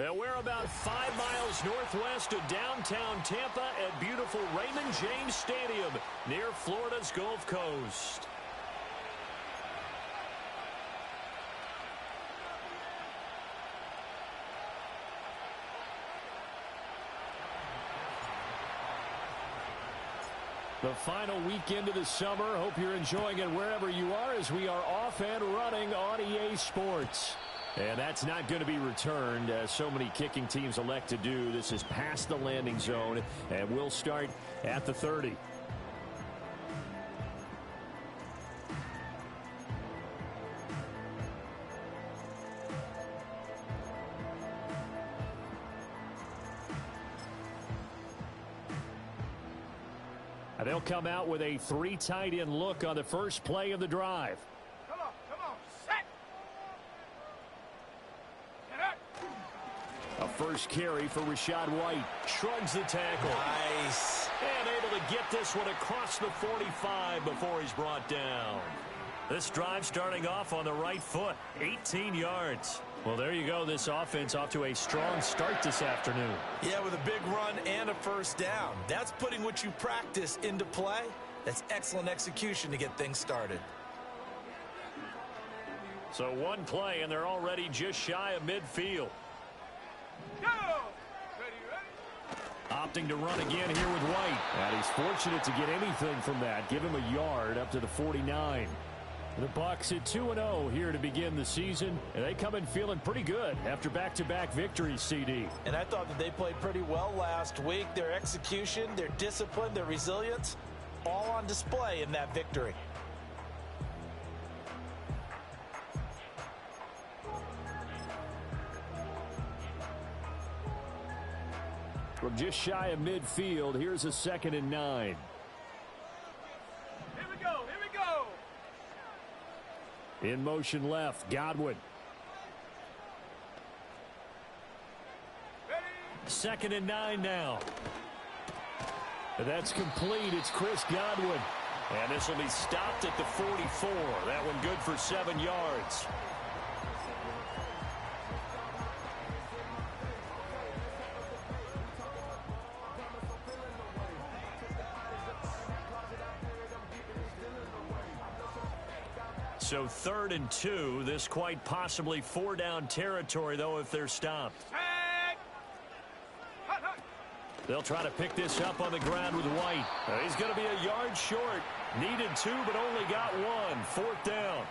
And we're about 5 miles northwest of downtown Tampa at beautiful Raymond James Stadium near Florida's Gulf Coast. The final weekend of the summer. Hope you're enjoying it wherever you are as we are off and running on EA Sports. And that's not going to be returned, as so many kicking teams elect to do. This is past the landing zone, and we'll start at the 30. And they'll come out with a 3 tight end look on the first play of the drive. Come on, set. A first carry for Rachaad White. Shrugs the tackle. Nice. And able to get this one across the 45 before he's brought down. This drive starting off on the right foot. 18 yards. Well, there you go. This offense off to a strong start this afternoon. Yeah, with a big run and a first down. That's putting what you practice into play. That's excellent execution to get things started. So one play, and they're already just shy of midfield. Go! Ready. Opting to run again here with White. And he's fortunate to get anything from that. Give him a yard up to the 49. The Bucs at 2-0 here to begin the season, and they come in feeling pretty good after back-to-back victories, CD. And I thought that they played pretty well last week. Their execution, their discipline, their resilience, all on display in that victory. From just shy of midfield, here's a 2nd and 9. Here we go. In motion left, Godwin. Ready. 2nd and 9 now. And that's complete. It's Chris Godwin. And this will be stopped at the 44. That one good for 7 yards. So 3rd and 2. This quite possibly 4-down territory, though, if they're stopped. They'll try to pick this up on the ground with White. He's going to be a yard short. Needed 2, but only got 1. 4th down.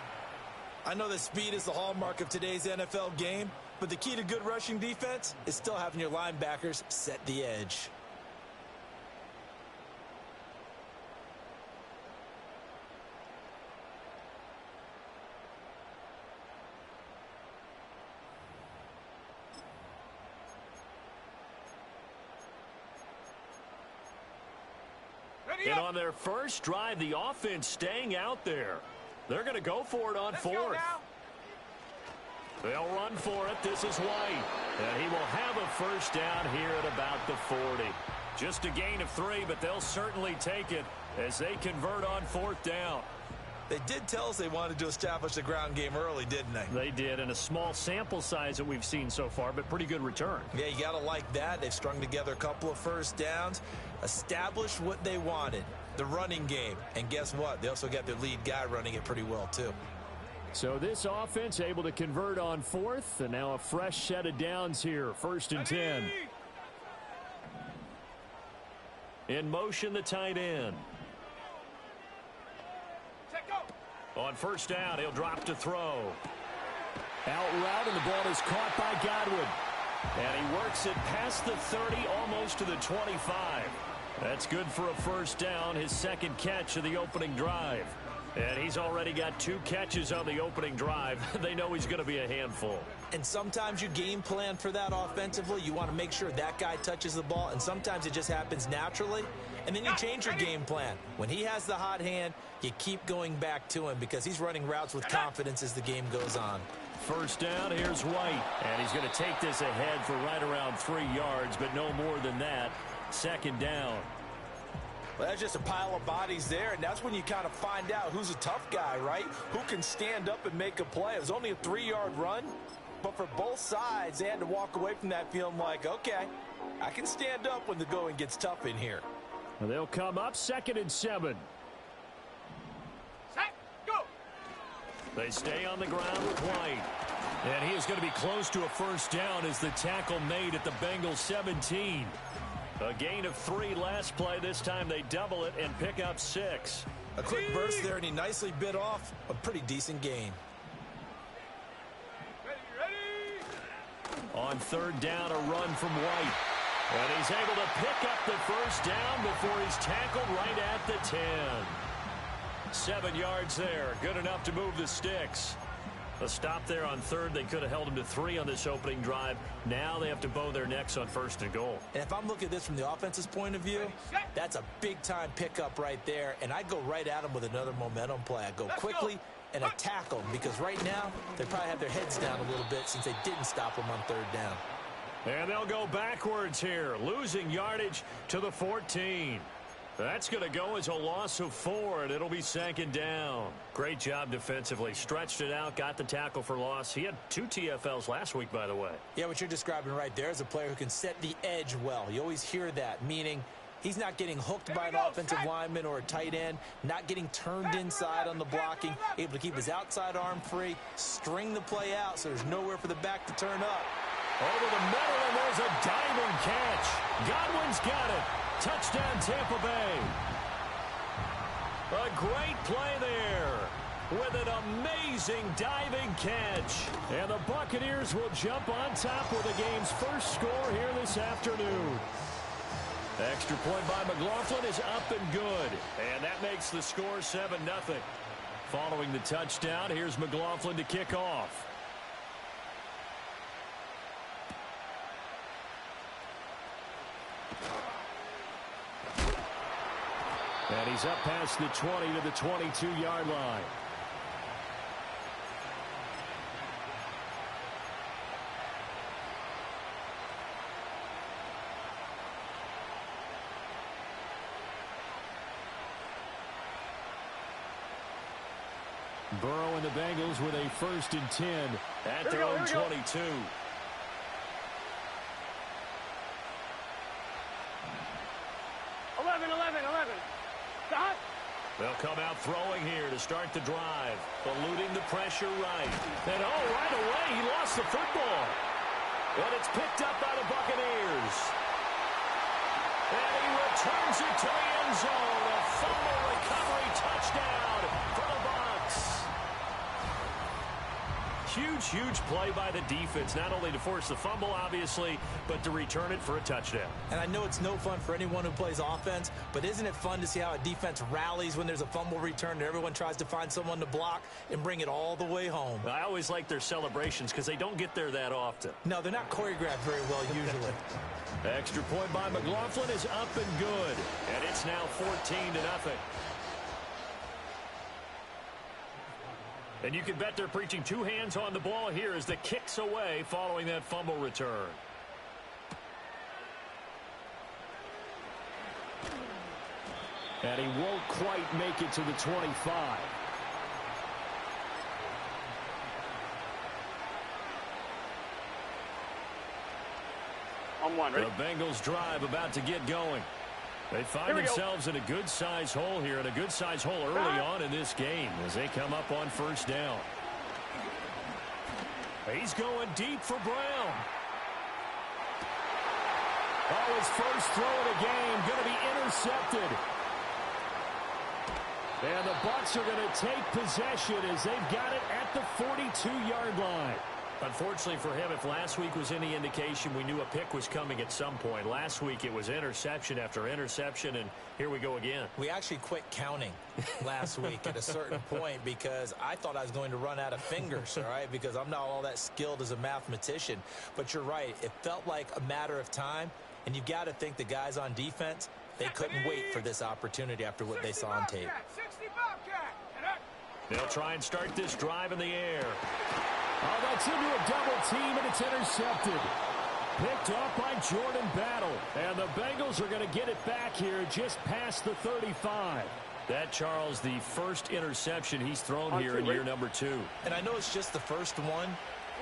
I know that speed is the hallmark of today's NFL game, but the key to good rushing defense is still having your linebackers set the edge. And on their first drive, the offense staying out there. They're going to go for it on 4th. They'll run for it. This is White. And he will have a first down here at about the 40. Just a gain of 3, but they'll certainly take it as they convert on 4th down. They did tell us they wanted to establish the ground game early, didn't they? They did, and a small sample size that we've seen so far, but pretty good return. Yeah, you got to like that. They've strung together a couple of first downs, established what they wanted, the running game. And guess what? They also got their lead guy running it pretty well, too. So this offense able to convert on 4th, and now a fresh set of downs here. 1st and 10. In motion, the tight end. On 1st down, he'll drop to throw. Out route, and the ball is caught by Godwin. And he works it past the 30, almost to the 25. That's good for a first down, his 2nd catch of the opening drive. And he's already got 2 catches on the opening drive. They know he's going to be a handful. And sometimes you game plan for that offensively. You want to make sure that guy touches the ball, and sometimes it just happens naturally. And then you change your game plan. When he has the hot hand, you keep going back to him because he's running routes with confidence as the game goes on. 1st down, here's White. And he's going to take this ahead for right around 3 yards, but no more than that. 2nd down. Well, that's just a pile of bodies there, and that's when you kind of find out who's a tough guy, right? Who can stand up and make a play. It was only a 3-yard run, But for both sides, they had to walk away from that feeling like, okay, I can stand up when the going gets tough in here. Well, they'll come up 2nd and 7. Set, go. They stay on the ground with White. And he is going to be close to a first down as the tackle made at the Bengals 17. A gain of 3 last play. This time they double it and pick up 6. A quick burst there, and he nicely bit off a pretty decent gain. Ready. On 3rd down, a run from White. And he's able to pick up the first down before he's tackled right at the 10. 7 yards there. Good enough to move the sticks. A stop there on 3rd. They could have held him to 3 on this opening drive. Now they have to bow their necks on 1st and goal. And if I'm looking at this from the offense's point of view, that's a big-time pickup right there. And I go right at him with another momentum play. I go quickly and attack them because right now they probably have their heads down a little bit since they didn't stop them on 3rd down. And they'll go backwards here, losing yardage to the 14. That's going to go as a loss of 4, and it'll be 2nd down. Great job defensively. Stretched it out, got the tackle for loss. He had 2 TFLs last week, by the way. Yeah, what you're describing right there is a player who can set the edge well. You always hear that, meaning he's not getting hooked by an offensive lineman or a tight end, not getting turned inside on the blocking, able to keep his outside arm free, string the play out so there's nowhere for the back to turn up. Over the middle, and there's a diving catch. Godwin's got it. Touchdown, Tampa Bay. A great play there with an amazing diving catch. And the Buccaneers will jump on top with the game's first score here this afternoon. Extra point by McLaughlin is up and good. And that makes the score 7-0. Following the touchdown, here's McLaughlin to kick off. And he's up past the 20 to the 22-yard line. Burrow and the Bengals with a 1st and 10 at their own 22. They'll come out throwing here to start the drive, eluding the pressure right. And right away, he lost the football. And it's picked up by the Buccaneers. And he returns it to the end zone. A fumble recovery touchdown for the Bucs. Huge play by the defense, not only to force the fumble, obviously, but to return it for a touchdown. And I know it's no fun for anyone who plays offense, but isn't it fun to see how a defense rallies when there's a fumble return and everyone tries to find someone to block and bring it all the way home? I always like their celebrations because they don't get there that often. No, they're not choreographed very well usually. Extra point by McLaughlin is up and good. And it's now 14-0. And you can bet they're preaching 2 hands on the ball here as the kick's away following that fumble return. And he won't quite make it to the 25. On 1, ready? The Bengals drive about to get going. They find themselves in a good-sized hole here, and a good-sized hole early on in this game as they come up on 1st down. He's going deep for Brown. Oh, his first throw of the game going to be intercepted. And the Bucs are going to take possession as they've got it at the 42-yard line. Unfortunately for him, if last week was any indication, we knew a pick was coming at some point. Last week it was interception after interception, and here we go again. We actually quit counting last week at a certain point because I thought I was going to run out of fingers, all right, because I'm not all that skilled as a mathematician. But you're right. It felt like a matter of time, and you've got to think the guys on defense, they couldn't wait for this opportunity after what they saw on tape. 60 Bobcat. They'll try and start this drive in the air. Oh, that's into a double team, and it's intercepted. Picked off by Jordan Battle. And the Bengals are going to get it back here just past the 35. That, Charles, the first interception he's thrown here in year number 2. And I know it's just the first one,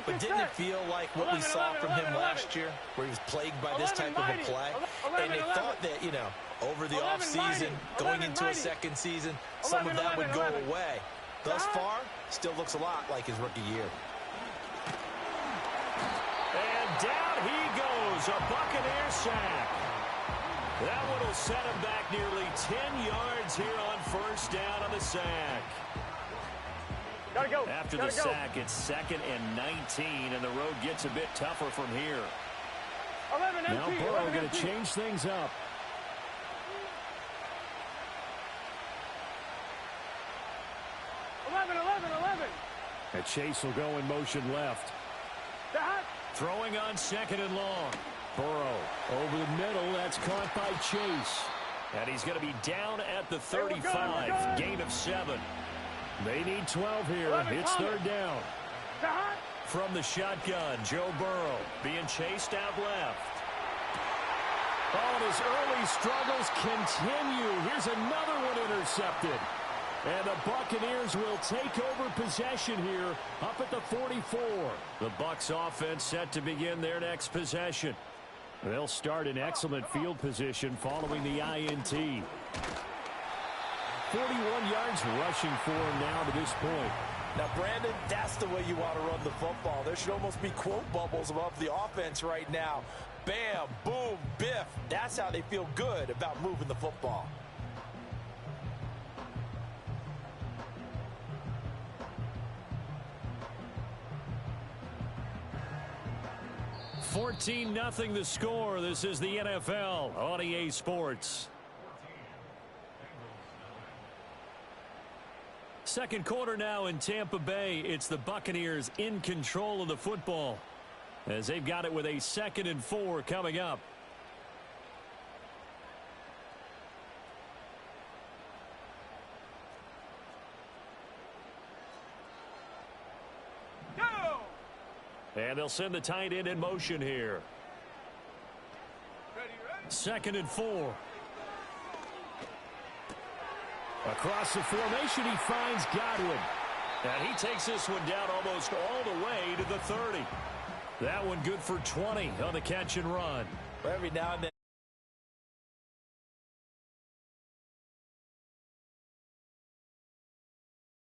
But didn't it feel like what we saw from him last year, where he was plagued by this type of a play? And they thought that, you know, over the offseason, going into a second season, some of that would go away. Thus far, still looks a lot like his rookie year. And down he goes, a Buccaneer sack. That one will set him back nearly 10 yards here on first down on the sack. Gotta go. After the sack, it's 2nd and 19, and the road gets a bit tougher from here. 11 Now Burrow going to change things up. And Chase will go in motion left. Throwing on 2nd and long. Burrow over the middle. That's caught by Chase. And he's going to be down at the 35. Gain of 7. They need 12 here. It's 3rd down. From the shotgun, Joe Burrow being chased out left. Oh, and his early struggles continue. Here's another one intercepted. And the Buccaneers will take over possession here up at the 44. The Bucs offense set to begin their next possession. They'll start in excellent field position following the INT. 41 yards rushing for him now to this point. Now, Brandon, that's the way you want to run the football. There should almost be quote bubbles above the offense right now. Bam, boom, biff. That's how they feel good about moving the football. $14-0 the score. This is the NFL on EA Sports. Second quarter now in Tampa Bay. It's the Buccaneers in control of the football as they've got it with a 2nd and 4 coming up. And they'll send the tight end in motion here. 2nd and 4. Across the formation, he finds Godwin. And he takes this one down almost all the way to the 30. That one good for 20 on the catch and run. Every now and then.